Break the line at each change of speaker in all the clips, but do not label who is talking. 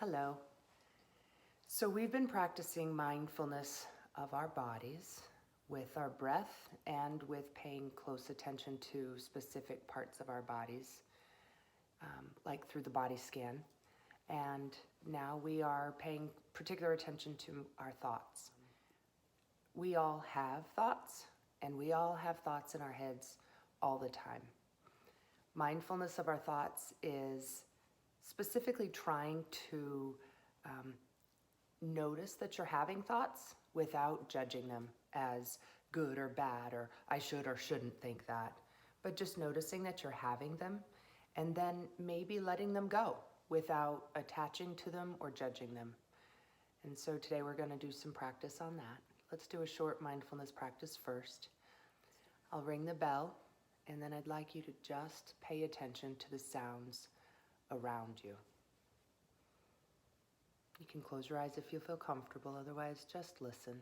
Hello. So we've been practicing mindfulness of our bodies with our breath and with paying close attention to specific parts of our bodies, like through the body scan. And now we are paying particular attention to our thoughts. We all have thoughts, and we all have thoughts in our heads all the time. Mindfulness of our thoughts is specifically trying to notice that you're having thoughts without judging them as good or bad, or I should or shouldn't think that, but just noticing that you're having them and then maybe letting them go without attaching to them or judging them. And so today we're going to do some practice on that. Let's do a short mindfulness practice first. I'll ring the bell, and then I'd like you to just pay attention to the sounds around you. You can close your eyes if you feel comfortable, otherwise just listen.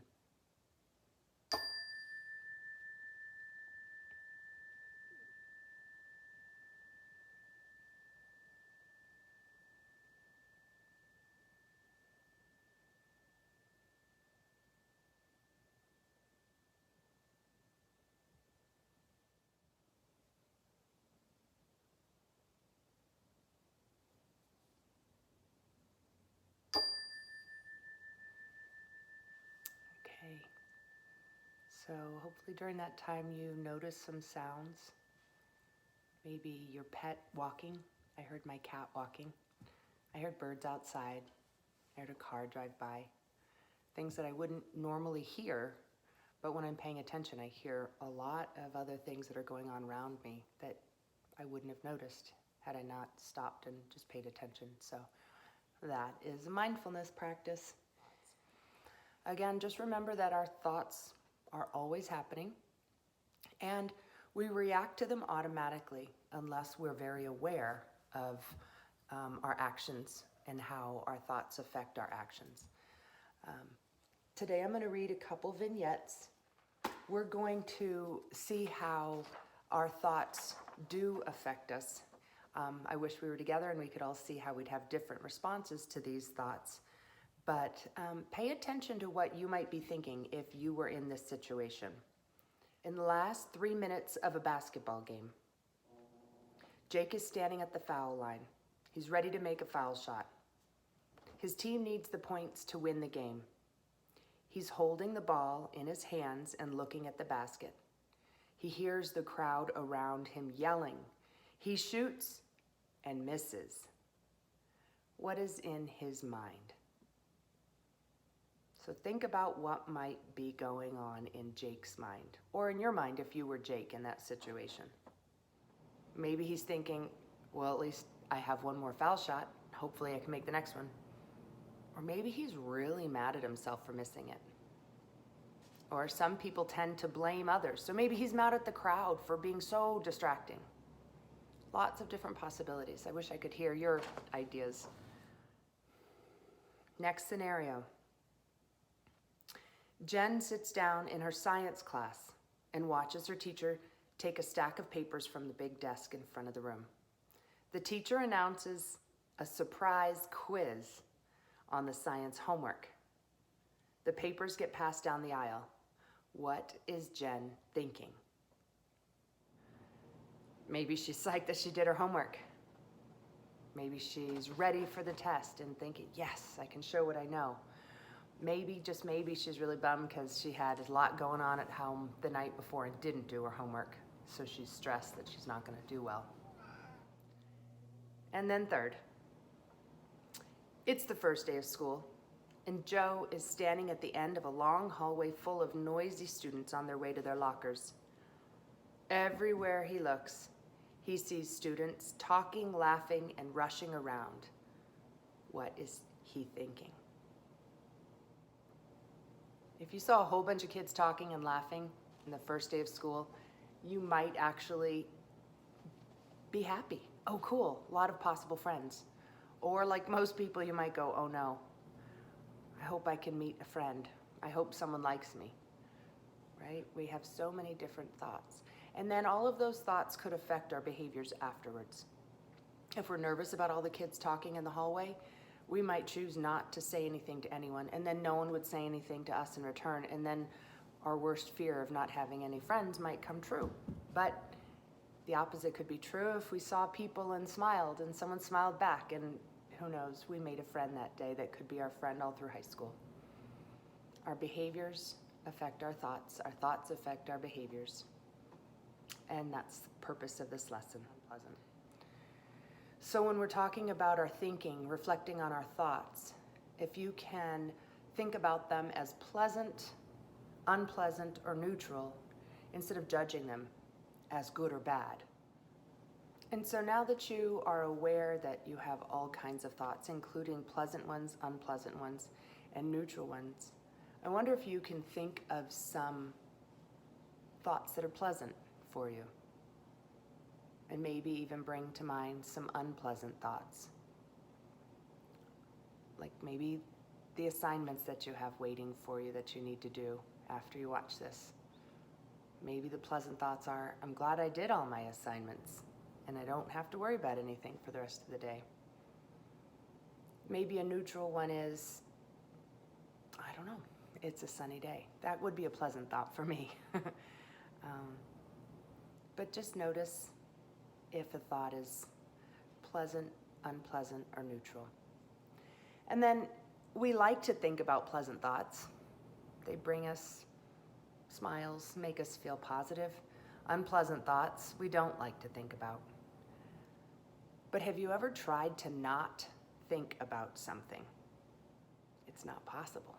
Okay, so hopefully during that time you notice some sounds. Maybe your pet walking. I heard my cat walking. I heard birds outside. I heard a car drive by. Things that I wouldn't normally hear, but when I'm paying attention, I hear a lot of other things that are going on around me that I wouldn't have noticed had I not stopped and just paid attention. So that is a mindfulness practice. Again, just remember that our thoughts are always happening, and we react to them automatically unless we're very aware of our actions and how our thoughts affect our actions. Today I'm going to read a couple vignettes. We're going to see how our thoughts do affect us. I wish we were together and we could all see how we'd have different responses to these thoughts. But pay attention to what you might be thinking if you were in this situation. In the last 3 minutes of a basketball game, Jake is standing at the foul line. He's ready to make a foul shot. His team needs the points to win the game. He's holding the ball in his hands and looking at the basket. He hears the crowd around him yelling. He shoots and misses. What is in his mind? So think about what might be going on in Jake's mind, or in your mind if you were Jake in that situation. Maybe he's thinking, well, at least I have one more foul shot. Hopefully I can make the next one. Or maybe he's really mad at himself for missing it. Or some people tend to blame others. So maybe he's mad at the crowd for being so distracting. Lots of different possibilities. I wish I could hear your ideas. Next scenario. Jen sits down in her science class and watches her teacher take a stack of papers from the big desk in front of the room. The teacher announces a surprise quiz on the science homework. The papers get passed down the aisle. What is Jen thinking? Maybe she's psyched that she did her homework. Maybe she's ready for the test and thinking, yes, I can show what I know. Maybe, just maybe, she's really bummed because she had a lot going on at home the night before and didn't do her homework. So she's stressed that she's not going to do well. And then third, it's the first day of school, and Joe is standing at the end of a long hallway full of noisy students on their way to their lockers. Everywhere he looks, he sees students talking, laughing, and rushing around. What is he thinking? If you saw a whole bunch of kids talking and laughing in the first day of school, you might actually be happy. Oh, cool, a lot of possible friends. Or like most people, you might go, oh no, I hope I can meet a friend. I hope someone likes me, right? We have so many different thoughts. And then all of those thoughts could affect our behaviors afterwards. If we're nervous about all the kids talking in the hallway, we might choose not to say anything to anyone, and then no one would say anything to us in return, and then our worst fear of not having any friends might come true. But the opposite could be true if we saw people and smiled, and someone smiled back, and who knows, we made a friend that day that could be our friend all through high school. Our behaviors affect our thoughts affect our behaviors. And that's the purpose of this lesson. Unpleasant. So when we're talking about our thinking, reflecting on our thoughts, if you can think about them as pleasant, unpleasant, or neutral, instead of judging them as good or bad. And so now that you are aware that you have all kinds of thoughts, including pleasant ones, unpleasant ones, and neutral ones, I wonder if you can think of some thoughts that are pleasant for you, and maybe even bring to mind some unpleasant thoughts. Like maybe the assignments that you have waiting for you that you need to do after you watch this. Maybe the pleasant thoughts are, I'm glad I did all my assignments and I don't have to worry about anything for the rest of the day. Maybe a neutral one is, I don't know, it's a sunny day. That would be a pleasant thought for me. But just notice if a thought is pleasant, unpleasant, or neutral. And then we like to think about pleasant thoughts. They bring us smiles, make us feel positive. Unpleasant thoughts we don't like to think about. But have you ever tried to not think about something? It's not possible.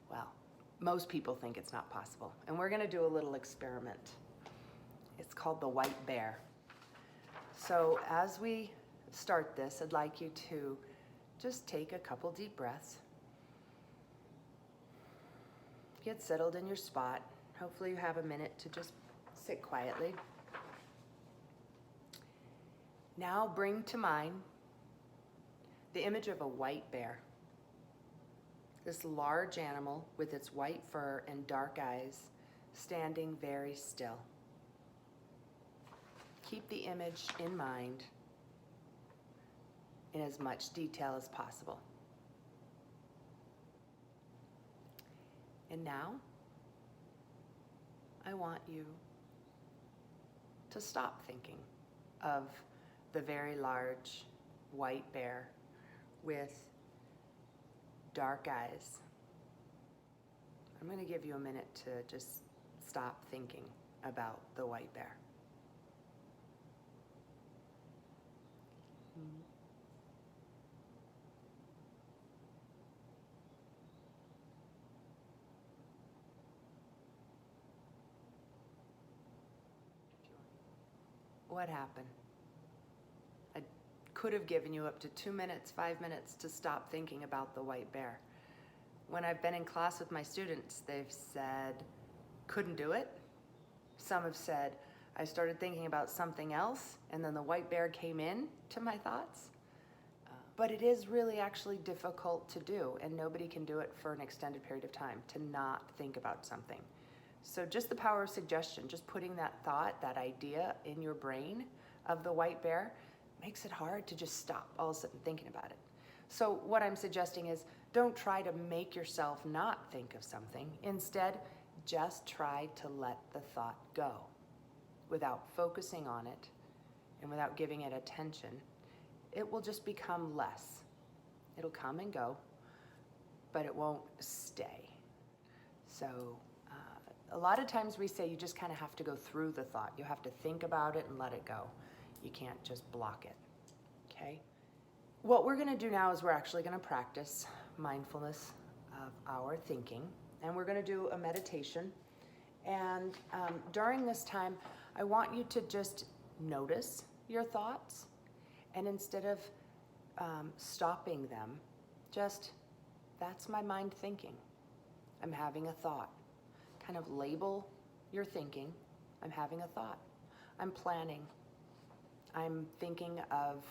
Well, most people think it's not possible. And we're going to do a little experiment. It's called the white bear. So as we start this, I'd like you to just take a couple deep breaths. Get settled in your spot. Hopefully you have a minute to just sit quietly. Now bring to mind the image of a white bear. This large animal with its white fur and dark eyes standing very still. Keep the image in mind in as much detail as possible. And now, I want you to stop thinking of the very large white bear with dark eyes. I'm going to give you a minute to just stop thinking about the white bear. What happened? I could have given you up to 2 minutes, 5 minutes to stop thinking about the white bear. When I've been in class with my students, they've said, couldn't do it. Some have said, I started thinking about something else, and then the white bear came in to my thoughts. But it is really actually difficult to do, and nobody can do it for an extended period of time, to not think about something. So just the power of suggestion, just putting that thought, that idea in your brain of the white bear makes it hard to just stop all of a sudden thinking about it. So what I'm suggesting is don't try to make yourself not think of something. Instead, just try to let the thought go without focusing on it and without giving it attention. It will just become less. It'll come and go, but it won't stay. So a lot of times we say you just kind of have to go through the thought. You have to think about it and let it go. You can't just block it, okay? What we're going to do now is we're actually going to practice mindfulness of our thinking, and we're going to do a meditation. And during this time, I want you to just notice your thoughts, and instead of stopping them, just, that's my mind thinking. I'm having a thought. Kind of label your thinking. I'm having a thought. I'm planning. I'm thinking of,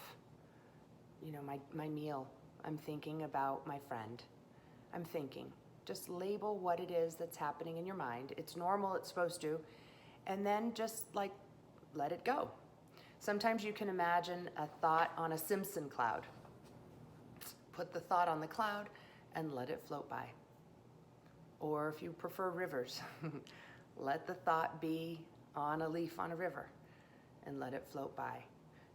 my meal. I'm thinking about my friend. I'm thinking. Just label what it is that's happening in your mind. It's normal, it's supposed to. And then just let it go. Sometimes you can imagine a thought on a Simpson cloud. put the thought on the cloud and let it float by. Or if you prefer rivers, let the thought be on a leaf on a river and let it float by.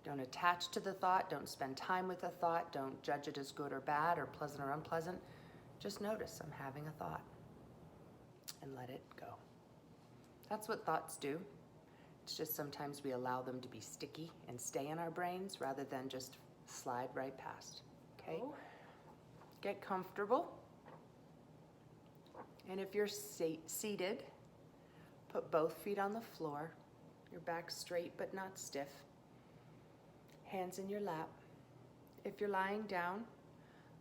Don't attach to the thought. Don't spend time with the thought. Don't judge it as good or bad or pleasant or unpleasant. Just notice I'm having a thought and let it go. That's what thoughts do. It's just sometimes we allow them to be sticky and stay in our brains rather than just slide right past. Okay? Get comfortable. And if you're seated, put both feet on the floor, your back straight but not stiff. Hands in your lap. If you're lying down,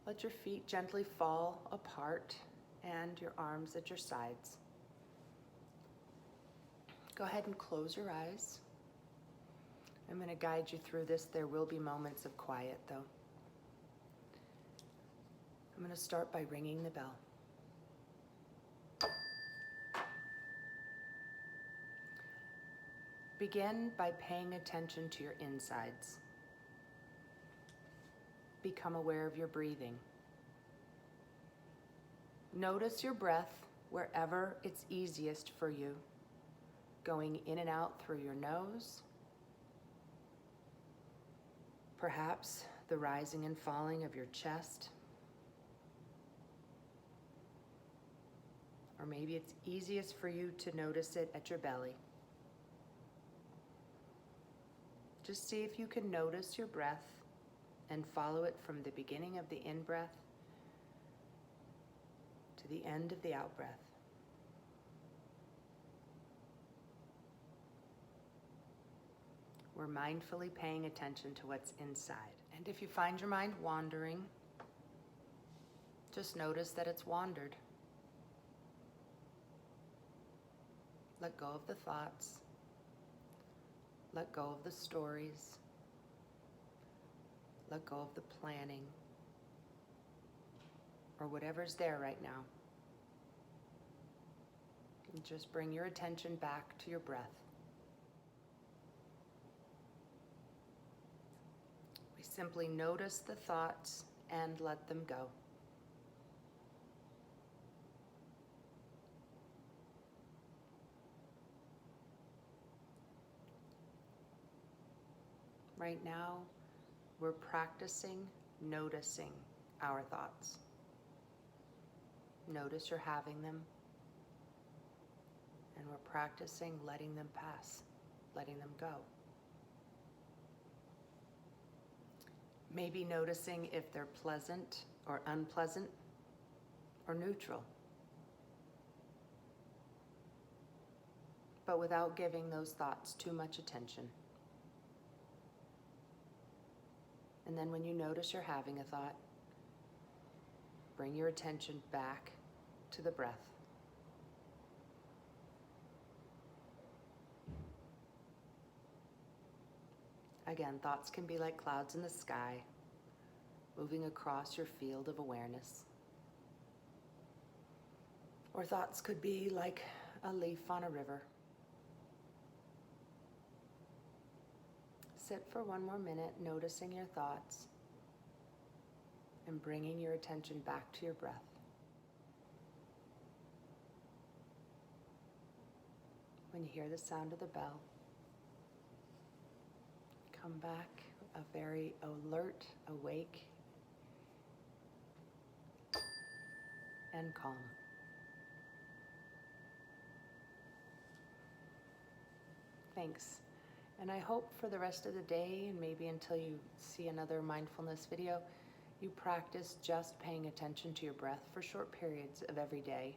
let your feet gently fall apart and your arms at your sides. Go ahead and close your eyes. I'm going to guide you through this. There will be moments of quiet, though. I'm going to start by ringing the bell. Begin by paying attention to your insides. Become aware of your breathing. Notice your breath wherever it's easiest for you, going in and out through your nose, perhaps the rising and falling of your chest, or maybe it's easiest for you to notice it at your belly. Just see if you can notice your breath and follow it from the beginning of the in-breath to the end of the out-breath. We're mindfully paying attention to what's inside. And if you find your mind wandering, just notice that it's wandered. Let go of the thoughts. Let go of the stories. Let go of the planning, or whatever's there right now. And just bring your attention back to your breath. We simply notice the thoughts and let them go. Right now, we're practicing noticing our thoughts. Notice you're having them, and we're practicing letting them pass, letting them go. Maybe noticing if they're pleasant or unpleasant or neutral, but without giving those thoughts too much attention. And then when you notice you're having a thought, bring your attention back to the breath. Again, thoughts can be like clouds in the sky, moving across your field of awareness. Or thoughts could be like a leaf on a river. Sit for one more minute, noticing your thoughts and bringing your attention back to your breath. When you hear the sound of the bell, come back a very alert, awake, and calm. Thanks. And I hope for the rest of the day, and maybe until you see another mindfulness video, you practice just paying attention to your breath for short periods of every day.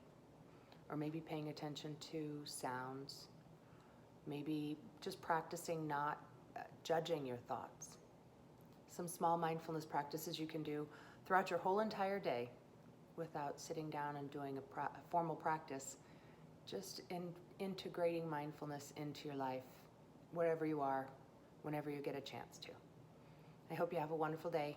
Or maybe paying attention to sounds. Maybe just practicing not judging your thoughts. Some small mindfulness practices you can do throughout your whole entire day without sitting down and doing a formal practice. Just integrating mindfulness into your life, wherever you are, whenever you get a chance to. I hope you have a wonderful day.